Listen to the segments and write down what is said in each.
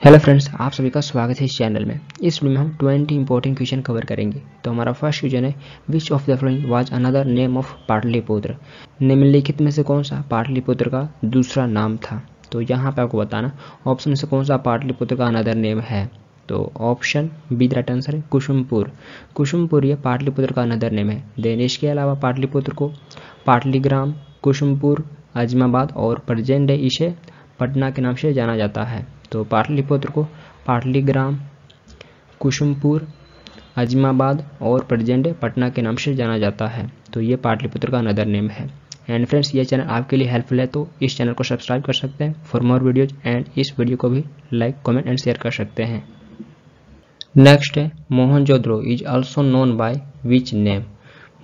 Hello friends, आप सभी का स्वागत है इस चैनल में। इस वीडियो में हम 20 इंपॉर्टेंट क्वेश्चन कवर करेंगे। तो हमारा फर्स्ट क्वेश्चन है, which of the following was another name of Pataliputra. निम्नलिखित में से कौन सा पाटलिपुत्र का दूसरा नाम था। तो यहाँ पे आपको बताना ऑप्शन में से कौन सा पाटलिपुत्र का अनदर नेम है। तो option B the right answer है कुसुमपुर। कुसुमपुर ये पाटलिपुत्र का अनदर नेम है। देन इसके अलावा पाटलिपुत्र को पाटलीग्राम, कुसुमपुर, अजमाबाद और प्रेजेंट डे इसे पटना के नाम से जाना जाता है। तो पाटलिपुत्र को पाटलीग्राम, कुसुमपुर, अजमाबाद और प्रेजेंट पटना के नाम से जाना जाता है। तो ये पाटलिपुत्र का अनदर नेम है। एंड फ्रेंड्स, ये चैनल आपके लिए हेल्पफुल है तो इस चैनल को सब्सक्राइब कर सकते हैं फॉर मोर वीडियोज। एंड इस वीडियो को भी लाइक, कमेंट एंड शेयर कर सकते हैं। नेक्स्ट है, Mohenjodaro is also known by which name.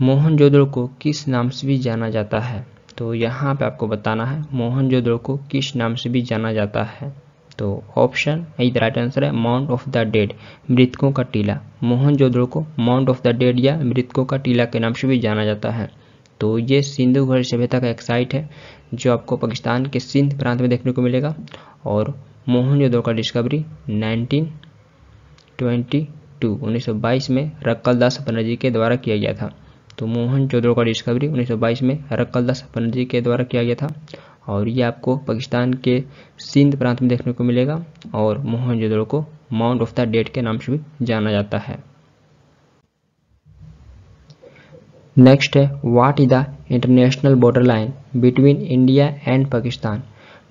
Mohenjodaro को किस नाम से भी जाना जाता है। तो यहाँ पे आपको बताना है मोहनजोदड़ो को किस नाम से भी जाना जाता है। तो ऑप्शन द राइट आंसर है माउंट ऑफ द डेड, मृतकों का टीला। मोहनजोदड़ो को माउंट ऑफ द डेड या मृतकों का टीला के नाम से भी जाना जाता है। तो ये सिंधु घाटी सभ्यता का एक साइट है जो आपको पाकिस्तान के सिंध प्रांत में देखने को मिलेगा। और मोहनजोदड़ो का डिस्कवरी 1922 में रक्कलदास बनर्जी के द्वारा किया गया था। तो मोहनजोदड़ो का डिस्कवरी 1922 में रक्कलदास बनर्जी के द्वारा किया गया था और ये आपको पाकिस्तान के सिंध प्रांत में देखने को मिलेगा। और मोहनजोदड़ो को माउंट ऑफ द डेड के नाम से भी जाना जाता है। नेक्स्ट है, what is the international border line between India and Pakistan.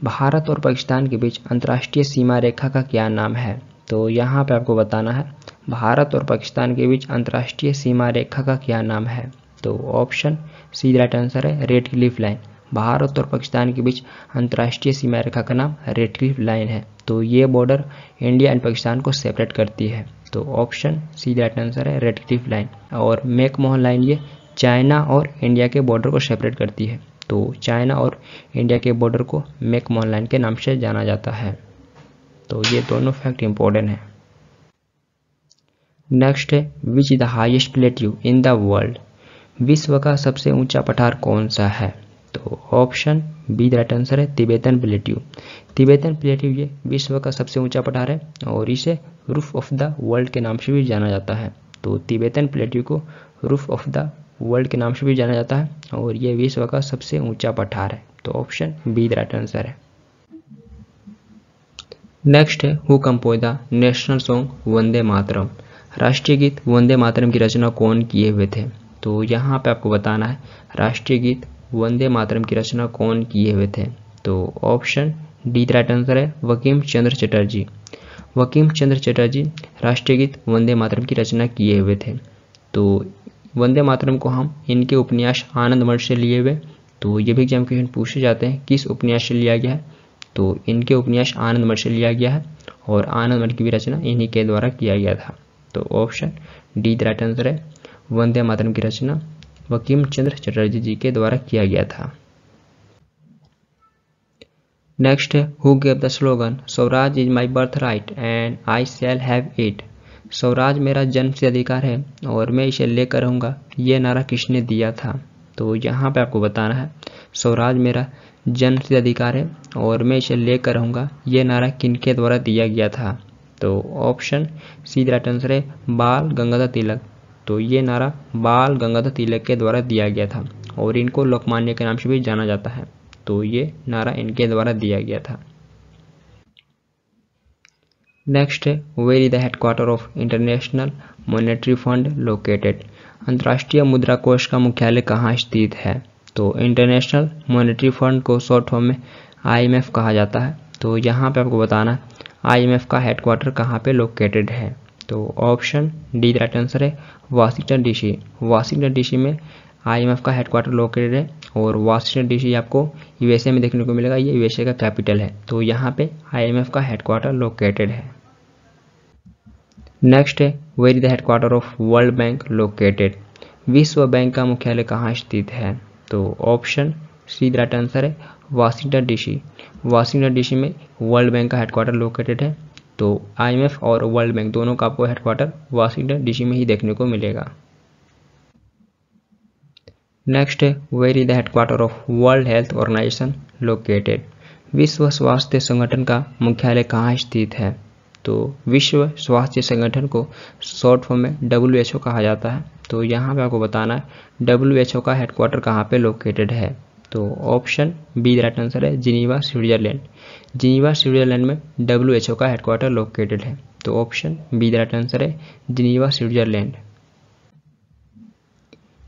Bharat और पाकिस्तान के बीच अंतर्राष्ट्रीय सीमा रेखा का क्या नाम है। तो यहाँ पे आपको बताना है भारत और पाकिस्तान के बीच अंतर्राष्ट्रीय सीमा रेखा का क्या नाम है। तो ऑप्शन सी राइट आंसर है रेड क्लिफ लाइन। भारत और पाकिस्तान के बीच अंतर्राष्ट्रीय सीमा रेखा का नाम रेड क्लिफ लाइन है। तो ये बॉर्डर इंडिया एंड पाकिस्तान को सेपरेट करती है। तो ऑप्शन सी राइट आंसर है रेड क्लिफ लाइन। और मैकमोहन लाइन ये चाइना और इंडिया के बॉर्डर को सेपरेट करती है। तो चाइना और इंडिया के बॉर्डर को मैकमोहन लाइन के नाम से जाना जाता है। तो ये दोनों फैक्ट इंपॉर्टेंट है। नेक्स्ट है, which is the highest plateau in the world. विश्व का सबसे ऊंचा पठार कौन सा है। तो option B the right answer है तिब्बतन प्लेट्यू। तिब्बतन प्लेट्यू ये विश्व का सबसे ऊंचा पठार है और इसे रूफ ऑफ द वर्ल्ड के नाम से भी जाना जाता है। तो तिब्बतन प्लेट्यू को रूफ ऑफ द वर्ल्ड के नाम से भी जाना जाता है और ये विश्व का सबसे ऊंचा पठार है। तो option B the right answer है। नेक्स्ट है, who compose the national song Vande Mataram. राष्ट्रीय गीत वंदे मातरम की रचना कौन किए हुए थे। तो यहाँ पे आपको बताना है राष्ट्रीय गीत वंदे मातरम की रचना कौन किए हुए थे। तो option D the right answer है बंकिम चंद्र चटर्जी। बंकिम चंद्र चटर्जी राष्ट्रीय गीत वंदे मातरम की रचना किए हुए थे। तो वंदे मातरम को हम इनके उपन्यास आनंद मठ से लिए हुए। तो ये भी एग्जाम क्वेश्चन पूछे जाते हैं किस उपन्यास से लिया गया है। तो इनके उपन्यास आनंद मठ से लिया गया है और आनंद मठ की भी रचना इन्हीं के द्वारा किया गया था। तो option D the right answer है वंदे मातरम की रचना बंकिम चंद्र चटर्जी जी के द्वारा किया गया था। नेक्स्ट है, who gave the slogan Swaraj is my birth right and I shall have it. Swaraj मेरा जन्म से अधिकार है और मैं इसे लेकर रहूंगा, ये नारा किसने दिया था। तो यहाँ पे आपको बताना है स्वराज मेरा जन्म से अधिकार है और मैं इसे लेकर रहूंगा, ये नारा किनके द्वारा दिया गया था। तो option C the right answer है बाल गंगाधर तिलक। तो ये नारा बाल गंगाधर तिलक के द्वारा दिया गया था और इनको लोकमान्य के नाम से भी जाना जाता है। तो ये नारा इनके द्वारा दिया गया था। नेक्स्ट है, where is the headquarter of international monetary fund located. अंतर्राष्ट्रीय मुद्रा कोष का मुख्यालय कहाँ स्थित है। तो इंटरनेशनल मॉनेटरी फंड को शॉर्ट फॉर्म में IMF कहा जाता है। तो यहाँ पे आपको बताना IMF का हेडक्वार्टर कहाँ पे लोकेटेड है। तो option D the right answer है वाशिंगटन DC। वाशिंगटन DC में IMF का हेडक्वार्टर लोकेटेड है और वाशिंगटन DC आपको USA में देखने को मिलेगा, ये USA का कैपिटल है। तो यहाँ पे IMF का हेडक्वार्टर लोकेटेड है। नेक्स्ट है, where is the headquarter of world bank located. विश्व बैंक का मुख्यालय कहाँ स्थित है। तो option C the right answer है वाशिंगटन DC। वाशिंगटन DC में वर्ल्ड बैंक का हेडक्वार्टर लोकेटेड है। तो IMF और वर्ल्ड बैंक दोनों का आपको हेडक्वार्टर वाशिंगटन DC में ही देखने को मिलेगा। नेक्स्ट है, where is the headquarter of world health organisation located. विश्व स्वास्थ्य संगठन का मुख्यालय कहाँ स्थित है। तो विश्व स्वास्थ्य संगठन को शॉर्ट फॉर्म में WHO कहा जाता है। तो यहाँ पे आपको बताना है WHO का हेडक्वार्टर कहाँ पे लोकेटेड है। तो option B the right answer है जिनीवा स्विट्जरलैंड। जिनीवा स्विट्जरलैंड में WHO का हेडक्वार्टर लोकेटेड है। तो option B the right answer है जिनीवा स्विट्जरलैंड।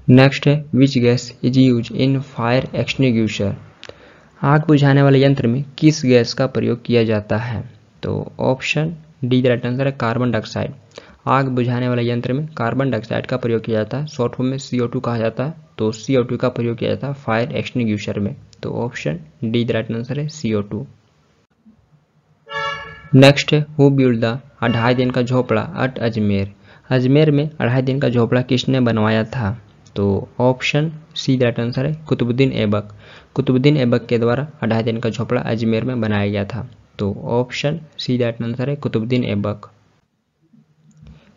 नेक्स्ट है which gas is use in fire extinguisher. आग बुझाने वाले यंत्र में किस गैस का प्रयोग किया जाता है। तो option D the right answer है कार्बन डाइऑक्साइड। आग बुझाने वाले यंत्र में कार्बन डाइऑक्साइड का प्रयोग किया जाता है, शॉर्ट फॉर्म में CO2 कहा जाता है। तो CO2 का प्रयोग किया जाता है फायर एक्सटिंग्विशर में। तो option D the right answer है CO2। नेक्स्ट है हु बिल्ड द 2.5 दिन का झोपड़ा एट अजमेर। अजमेर में 2.5 दिन का झोपड़ा किसने बनवाया था। तो option C the right answer है कुतुबुद्दीन ऐबक। कुतुबुद्दीन ऐबक के द्वारा 2.5 दिन का झोपड़ा अजमेर में बनाया गया था। तो option C the right answer है कुतुबुद्दीन ऐबक।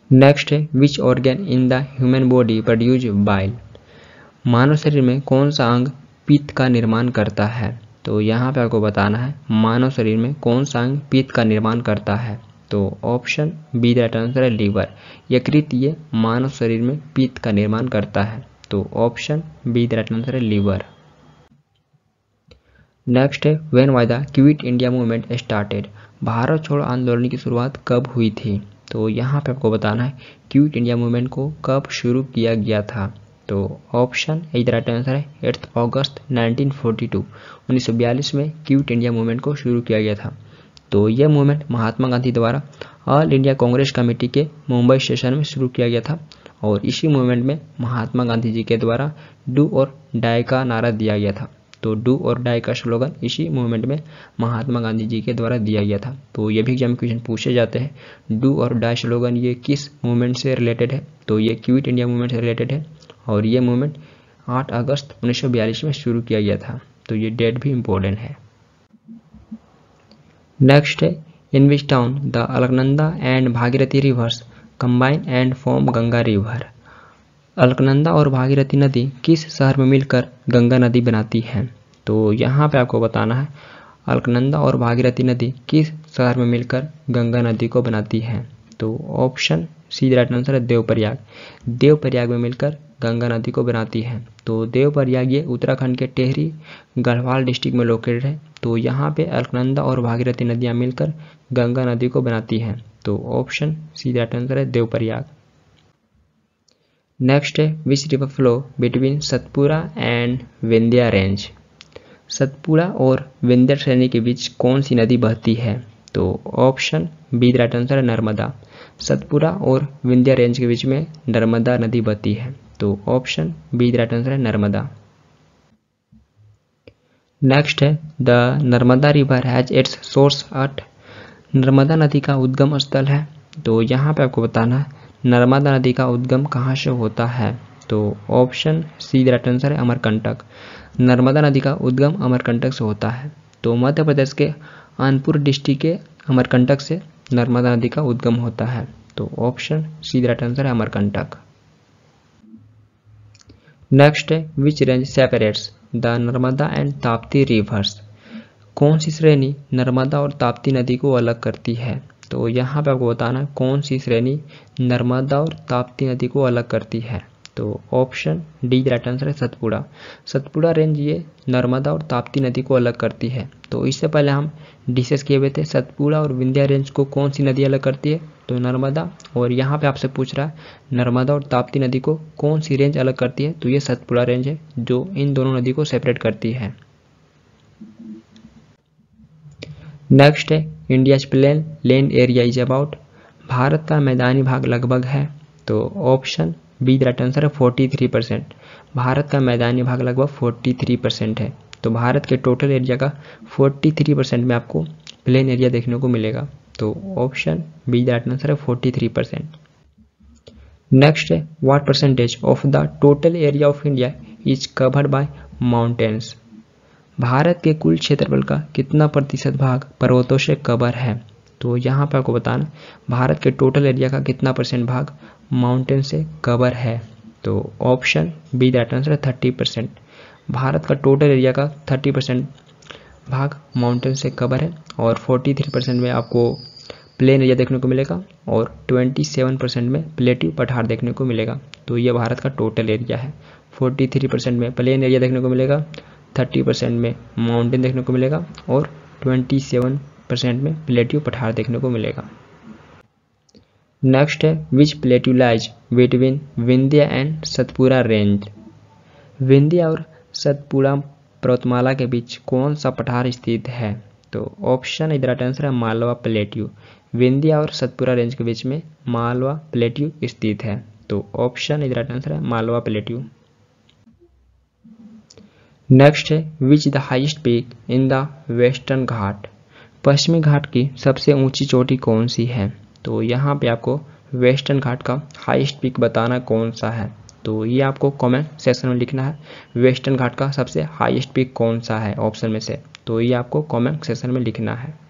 नेक्स्ट है which organ in the human body produce bile. मानव शरीर में कौन सा अंग पित्त का निर्माण करता है। तो यहाँ पे आपको बताना है मानव शरीर में कौन सा अंग पित्त का निर्माण करता है। तो option B the right answer है लीवर। यकृत ये मानव शरीर में पित्त का निर्माण करता है। तो option B the right answer है लीवर। नेक्स्ट है when was the quit India movement started. Bharat छोड़ो आंदोलन की शुरुआत कब हुई थी। तो यहाँ पे आपको बताना है क्विट इंडिया मूवमेंट को कब शुरू किया गया था। तो option A the right answer है 8 अगस्त 1942। 1942 में क्विट इंडिया मूवमेंट को शुरू किया गया था। तो यह मूवमेंट महात्मा गांधी द्वारा ऑल इंडिया कांग्रेस कमेटी के मुंबई सेशन में शुरू किया गया था और इसी मूवमेंट में महात्मा गांधी जी के द्वारा डू और डाई का नारा दिया गया था। तो डू और डाई का स्लोगन इसी मूवमेंट में महात्मा गांधी जी के द्वारा दिया गया था। तो ये भी एग्जाम क्वेश्चन पूछे जाते हैं डू और डाई स्लोगन ये किस मूवमेंट से रिलेटेड है। तो ये क्विट इंडिया मूवमेंट से रिलेटेड है और ये मूवमेंट 8 अगस्त 1942 में शुरू किया गया था। तो ये डेट भी इम्पोर्टेंट है। नेक्स्ट है in which town the Alaknanda and Bhagirathi rivers combine and form Ganga river. Alaknanda और भागीरथी नदी किस शहर में मिलकर गंगा नदी बनाती है। तो यहाँ पे आपको बताना है अलकनंदा और भागीरथी नदी किस शहर में मिलकर गंगा नदी को बनाती है। तो option C the right answer है देवप्रयाग। देवप्रयाग में मिलकर गंगा नदी को बनाती है। तो देवप्रयाग ये उत्तराखंड के टेहरी गढ़वाल डिस्ट्रिक्ट में लोकेटेड है। तो यहाँ पे अलकनंदा और भागीरथी नदियाँ मिलकर गंगा नदी को बनाती हैं। तो option C the right answer है देवप्रयाग। नेक्स्ट है which river flow between Satpura and Vindhya range. Satpura और विंध्या श्रेणी के बीच कौन सी नदी बहती है। तो option B the right answer है नर्मदा। सतपुड़ा और विंध्या रेंज के बीच में नर्मदा नदी बहती है। तो option B the right answer है नर्मदा। नेक्स्ट है the Narmada river has its source at. Narmada नदी का उद्गम स्थल है। तो यहाँ पे आपको बताना है नर्मदा नदी का उद्गम कहाँ से होता है। तो option C the right answer है अमरकंटक। नर्मदा नदी का उद्गम अमरकंटक से होता है। तो मध्य प्रदेश के कानपुर डिस्ट्रिक्ट के अमरकंटक से नर्मदा नदी का उद्गम होता है। तो option C the right answer है अमरकंटक। नेक्स्ट है which range separates the Narmada and Tapti reverse. कौन सी श्रेणी नर्मदा और ताप्ती नदी को अलग करती है। तो यहाँ पे आपको बताना है कौन सी श्रेणी नर्मदा और ताप्ती नदी को अलग करती है। तो option D the right answer है सतपुड़ा। सतपुड़ा रेंज ये नर्मदा और ताप्ती नदी को अलग करती है। तो इससे पहले हम डिस्कस किए हुए थे सतपुड़ा और विंध्या रेंज को कौन सी नदी अलग करती है। तो नर्मदा, और यहाँ पे आपसे पूछ रहा है नर्मदा और ताप्ती नदी को कौन सी रेंज अलग करती है। तो ये सतपुड़ा रेंज है जो इन दोनों नदी को सेपरेट करती है। नेक्स्ट है India's plain land area is about. Bharat का मैदानी भाग लगभग है। तो option B the right answer है 43%। भारत का मैदानी भाग लगभग 43% है। तो भारत के टोटल एरिया का 43% में आपको प्लेन एरिया देखने को मिलेगा। तो option B the right answer है 43%। नेक्स्ट है what percentage of the total area of India is covered by mountains. Bharat के कुल क्षेत्रफल का कितना प्रतिशत भाग पर्वतों से कवर है। तो यहाँ पर आपको बताना भारत के टोटल एरिया का कितना % भाग माउंटेन से कवर है। तो option B the right answer है 30%। भारत का टोटल एरिया का 30% भाग माउंटेन से कवर है और 43% में आपको प्लेन एरिया देखने को मिलेगा और 27% में प्लेट्यू पठार देखने को मिलेगा। तो ये भारत का टोटल एरिया है। 43% में प्लेन एरिया देखने को मिलेगा, 30% में माउंटेन देखने को मिलेगा और 27% में प्लेट्यू पठार देखने को मिलेगा। नेक्स्ट है which plateau lies between Vindhya and Satpura range. Vindhya और सतपुड़ा पर्वतमाला के बीच कौन सा पठार स्थित है? तो ऑप्शन इधर आंसर है मालवा प्लेट्यू। विंध्या और सतपुरा रेंज के बीच में मालवा प्लेट्यू स्थित है। तो ऑप्शन इधर आंसर है मालवा प्लेट्यू। नेक्स्ट है which the highest peak in the western Ghat. पश्चिमी घाट की सबसे ऊंची चोटी कौन सी है? तो यहाँ पे आपको वेस्टर्न घाट का हाईएस्ट पीक बताना कौन सा है। तो ये आपको कमेंट सेक्शन में लिखना है, वेस्टर्न घाट का सबसे हाईएस्ट पीक कौन सा है ऑप्शन में से। तो ये आपको कमेंट सेक्शन में लिखना है।